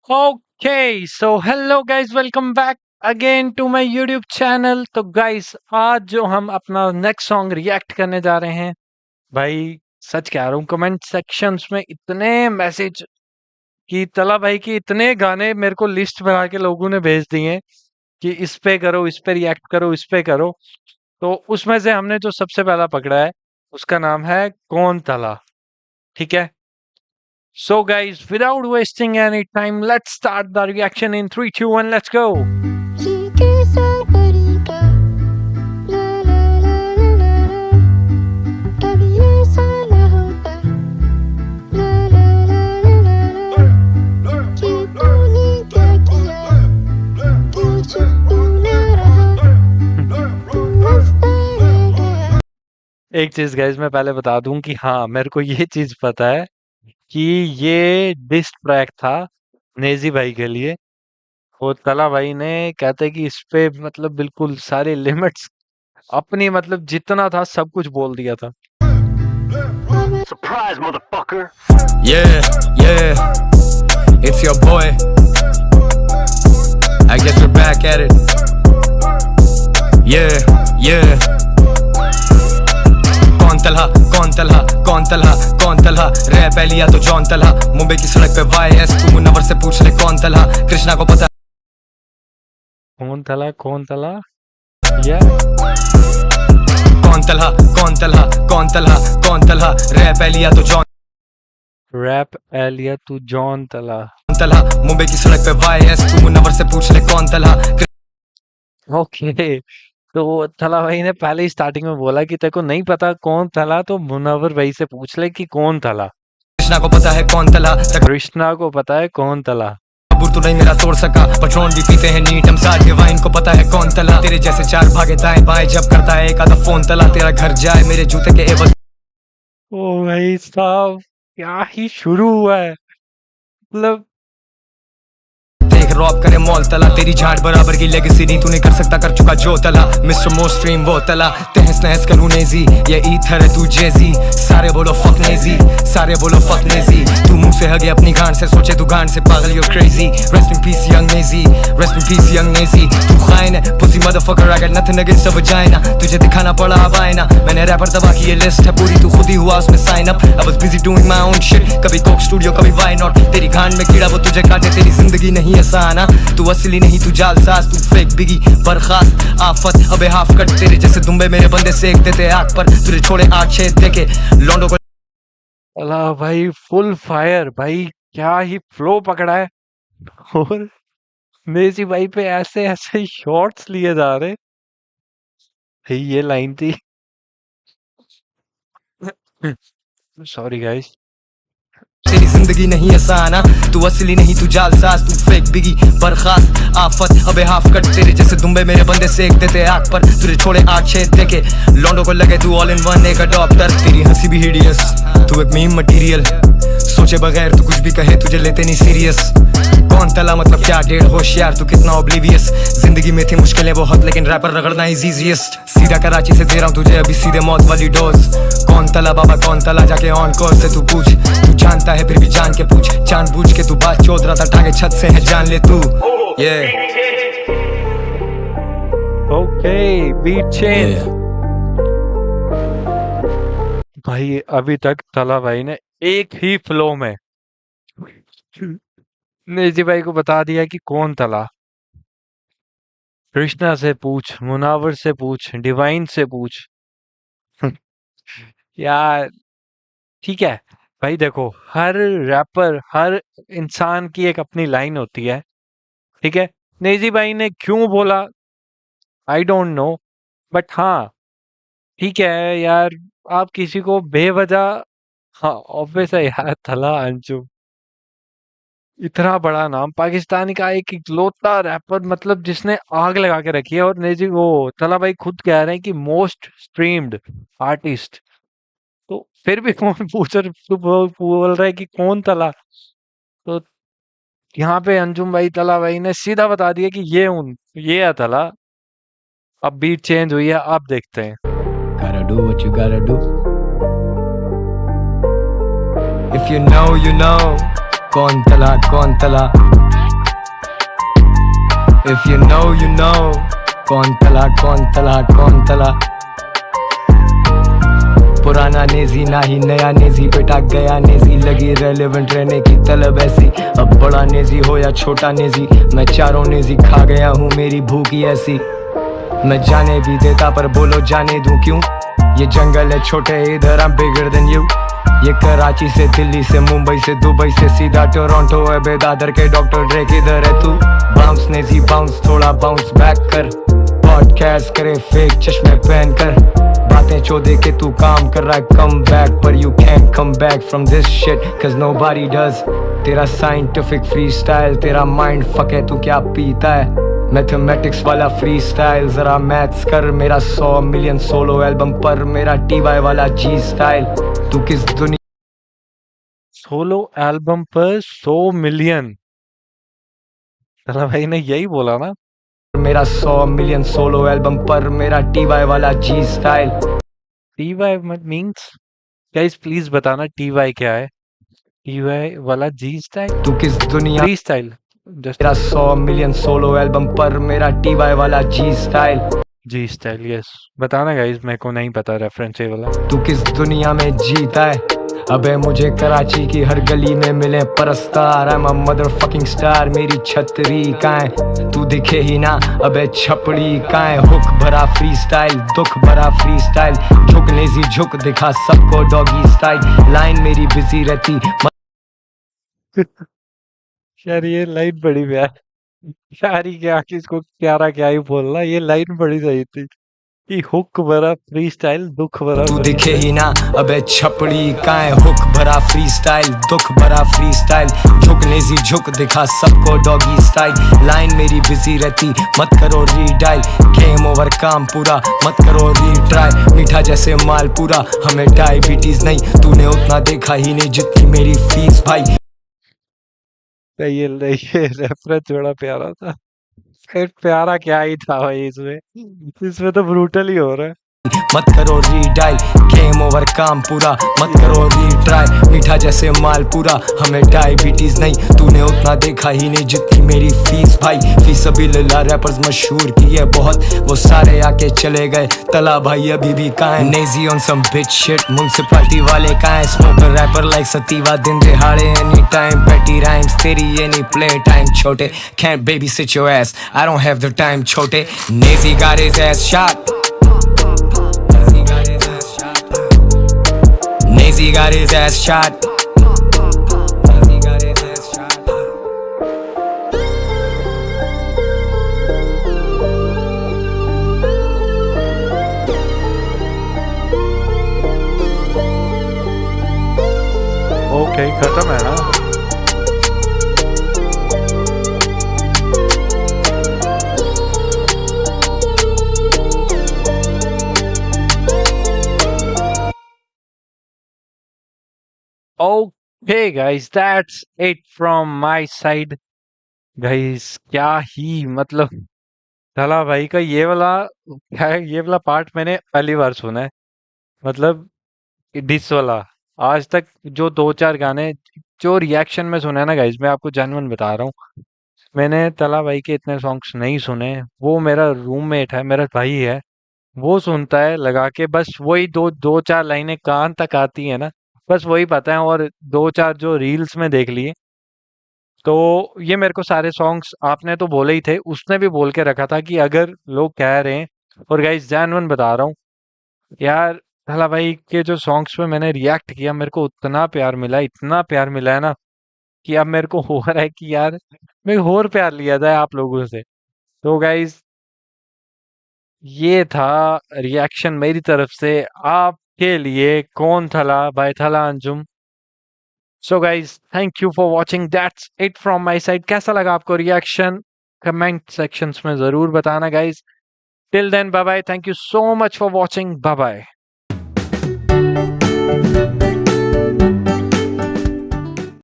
Okay so hello guys, welcome back again to my YouTube channel. तो guys, आज जो हम अपना नेक्स्ट सॉन्ग रिएक्ट करने जा रहे हैं, भाई सच कह रहा हूँ, कमेंट सेक्शंस में इतने मैसेज कि तला भाई की इतने गाने मेरे को लिस्ट बना के लोगों ने भेज दिए हैं कि इस पे करो, इस पे रिएक्ट करो, इस पे करो। तो उसमें से हमने जो सबसे पहला पकड़ा है उसका नाम है कौन तला। ठीक है, so guys, without wasting any time, let's start the reaction in 3, 2, 1, let's go. ठीक है सागरिका ला ला ला ला ला ला कभी ऐसा ना होता ला ला ला ला ला ला कि तूने क्या किया तू चुप क्यों ना रहा तू हंसता रह गया। एक चीज गाइस मैं पहले बता दूं कि हाँ, मेरे को ये चीज पता है कि ये डिस ट्रैक था नेजी भाई के लिए। और तला भाई ने कहते कि इस पे मतलब बिल्कुल सारे लिमिट्स अपनी, मतलब जितना था सब कुछ बोल दिया था। Surprise, motherfucker! Yeah, yeah, it's your boy. I guess we're back at it. Yeah, yeah. कौन तलहा रैप है लिया तो जॉन तलहा मुंबई की सड़क पे वाईएस तू मुनव्वर से पूछ ले कौन तलहा कृष्णा को पता कौन तला या कौन तलहा रैप है लिया तो जॉन रैप एलिया तू जॉन तला। तलहा मुंबई की सड़क पे वाईएस तू मुनव्वर से पूछ ले कौन तलहा ओके, तो थला भाई ने पहले ही स्टार्टिंग में बोला कि तेरे को नहीं पता कौन थला, तो मुनव्वर भाई से पूछ ले कि कौन थला। कृष्णा को पता है कौन तलहा कृष्णा को पता है कौन थला। बुर तो नहीं मेरा तोड़ सका पट्रोन भी पीते हैं नीट हम साथ डिवाइन को पता है कौन तला तेरे जैसे चार भागे दाएं बाएं जब करता है एक आधा फोन तला तेरा घर जाए मेरे जूते के एवज ओ भाई साहब, क्या ही शुरू हुआ है। मतलब देख रॉप करे मॉल तला तेरी झाड़ बराबर की लेगेसी नहीं तू नहीं कर सकता कर चुका जो तला मिस्टर मोस्ट स्ट्रीम वो तला तहस नहस करूं नेजी ये ईथर है तू जेजी सारे बोलो फक नेजी तू मुंह से हगे अपनी गांड से सोचे तू गांड से पागल you're crazy rest in peace young Naezy तू खाइन है pussy motherfucker I got nothing against a vagina तुझे दिखाना पड़ा अब आईना मैंने रैपर दबा की ये लिस्ट है पूरी तू खुद ही हुआ उसमें sign up I was busy doing my own shit कभी कोक स्टूडियो कभी वाई नॉट तेरी गांड में कीड़ा वो तुझे काटे तेरी जिंदगी नहीं आसान तू असली नहीं तू जालसाज तू फेक बिगी बर्खास्त आफत अबे हाफ कट तेरे जैसे दुम्बे मेरे बंदे सेक देते आग पर तुझे छोड़े 8-6 देके लौंडो को अल्लाह भाई, फुल फायर भाई, क्या ही फ्लो पकड़ा है। और नेजी भाई पे ऐसे ऐसे शॉट्स लिए जा रहे। भाई ये लाइन थी सॉरी गाइस। तेरी जिंदगी नहीं आसान तू असली नहीं तू जालसाज तू फेक बिगी बर्खास्त आफत अबे हाफ कट तेरे जैसे दुम्बे मेरे बंदे सेक देते आग पर तुझे छोड़े 8-6 देके लौंडो को लगे तू ऑल इन वन एक अडॉप्टर तेरी हंसी भी हिडियस तू एक मीम मटेरियल सोचे बगैर तू कुछ भी कहे तुझे लेते नहीं सीरियस कौन तला मतलब क्या डेढ़ होशियार तू कितना ओब्लिवियस जिंदगी में थी मुश्किलें बहुत लेकिन रैपर रगड़ना इज इजीएस्ट सीधा कराची से दे रहा हूँ तुझे अभी सीधे मौत वाली डोज कौन तला बाबा कौन तला जाके ऑन कोर से तू पूछ तू जानता है फिर भी जान के पूछ जान बूझ के तू बात चोद रहा था टांगे छत से है जान ले तू ये ओके, बीट चेंज। भाई अभी तक तला भाई ने एक ही फ्लो में नेजी भाई को बता दिया कि कौन तला। कृष्णा से पूछ, मुनावर से पूछ, डिवाइन से पूछ। यार ठीक है भाई, देखो हर रैपर, हर इंसान की एक अपनी लाइन होती है। ठीक है, नेजी भाई ने क्यों बोला आई डोंट नो, बट हाँ ठीक है यार, आप किसी को बेवजह, हाँ ऑब्वियस है यार, थला अंजुम इतना बड़ा नाम, पाकिस्तान का एक इकलौता रैपर, मतलब जिसने आग लगा के रखी है। और नेजी वो तला भाई खुद कह रहे हैं कि मोस्ट स्ट्रीम्ड आर्टिस्ट। तो फिर भी कौन पूछ रहा, तू बोल रहा है कि कौन तला। तो यहाँ पे अंजुम भाई, तला भाई ने सीधा बता दिया कि ये है तला। अब बीट चेंज हुई है, आप देखते हैं। gotta do what you gotta do if you know कौन तला If you know, कौन तला पुराना नेजी ना ही नया नेजी बेटा गया नेजी लगी रेलेवेंट रहने की तलब ऐसी अब बड़ा नेजी हो या छोटा नेजी मैं चारों नेजी खा गया हूँ मेरी भूख ही ऐसी मैं जाने भी देता पर बोलो जाने दूं क्यों ये जंगल है छोटे इधर I'm bigger than you ये कराची से दिल्ली से मुंबई से दुबई से सीधा टोरंटो है बेदादर के डॉक्टर ड्रे किधर है तू बाउंस नेजी बाउंस थोड़ा बाउंस बैक कर पॉडकास्ट करे फेक चश्मे पहन कर बातें चौदह के तू काम कर रहा है कम बैक पर you can't come back from this shit cause nobody does तेरा साइंटिफिक फ्री स्टाइल तेरा माइंड फक है तू क्या पीता है मैथमेटिक्स वाला फ्री स्टाइल जरा मैथ्स कर मेरा 100 मिलियन सोलो एल्बम पर मेरा टीवाई वाला जी स्टाइल तू किस दुनिया सोलो एल्बम पर 100 मिलियन तला भाई ने यही बोला ना मेरा 100 मिलियन सोलो एल्बम पर मेरा टीवाई वाला जी style TY means guys please बताना टीवाई क्या है टीवाई वाला जी स्टाइल तू किस दुनिया फ्री स्टाइल जस्ट मेरा 100 मिलियन सोलो एल्बम पर मेरा टीवाई वाला जी स्टाइल जी स्टाइल यस बताना गाइस मेरे को नहीं पता रेफरेंस ये वाला तू किस दुनिया में जीता है अबे मुझे कराची की हर गली में मिले परस्तार I'm a motherfucking star मेरी छतरी काए तू दिखे ही ना अबे छपड़ी काए हुक भरा फ्री स्टाइल दुख भरा फ्री स्टाइल झुक नेजी झुक दिखा सबको डॉगी स्टाइल लाइन मेरी बिजी रहती यार ये लाइन बड़ी प्यार शायरी के आके इसको प्यारा क्या ही बोलना ये लाइन बड़ी सही थी कि हुक भरा फ्री स्टाइल दुख भरा तू दिखे ही ना अबे छपड़ी काए हुक भरा फ्री स्टाइल दुख भरा फ्री स्टाइल झुक नेजी झुक दिखा सबको डॉगी स्टाइल लाइन मेरी बिजी रहती मत करो रीडाइल गेम ओवर काम पूरा मत करो रीट्राई मीठा जैसे माल पूरा हमें डायबिटीज नहीं तूने उतना देखा ही नहीं जितनी मेरी फीस भाई ये रेफरेंस बड़ा प्यारा था फिर प्यारा क्या ही था भाई इसमें तो ब्रूटल ही हो रहा है मत करो रीडाइल गेम ओवर काम पूरा मत करो रीट्राई मीठा जैसे माल पूरा हमें डायबिटीज नहीं तूने उतना देखा ही नहीं जितनी मेरी फीस भाई फीस अभी लला रैपर्स मशहूर की है बहुत वो सारे आके चले गए तला भाई अभी भी कहाँ है नेजी on some bitch shit municipality वाले कहाँ है स्मोकर रैपर लाइक सतीवा दिन दिहाड़े एनी टाइम पेटी राइम्स तेरी एनी प्ले टाइम छोटे can't babysit your ass I don't have the time छोटे Naezy got his ass shot Nazy got his ass shot. Nazy got his ass shot. Okay खत्म है ना Okay, guys, that's it from my side. Guys, क्या ही मतलब तला भाई का ये वाला क्या है ये वाला पार्ट मैंने पहली बार सुना है मतलब डिस वाला आज तक जो 2-4 गाने जो रिएक्शन में सुना है ना गाइस मैं आपको जेन्युइन बता रहा हूँ मैंने तला भाई के इतने सॉन्ग्स नहीं सुने वो मेरा रूममेट है मेरा भाई है वो सुनता है लगा के बस वही दो दो चार लाइनें कान तक आती है ना बस वही पता है और 2-4 जो रील्स में देख लिए तो ये मेरे को सारे सॉन्ग्स आपने तो बोले ही थे उसने भी बोल के रखा था कि अगर लोग कह रहे हैं और गाइस जेन्युइन बता रहा हूँ यार तला भाई के जो सॉन्ग्स पे मैंने रिएक्ट किया मेरे को उतना प्यार मिला इतना प्यार मिला है ना कि अब मेरे को हो रहा है कि यार मैं और प्यार लिया जाए आप लोगों से तो गाइस ये था रिएक्शन मेरी तरफ से आपके लिए कौन Thala by Thala Anjum so guys thank you for watching that's it from my side कैसा लगा आपको रिएक्शन कमेंट सेक्शंस में जरूर बताना guys till then bye bye thank you so much for watching bye bye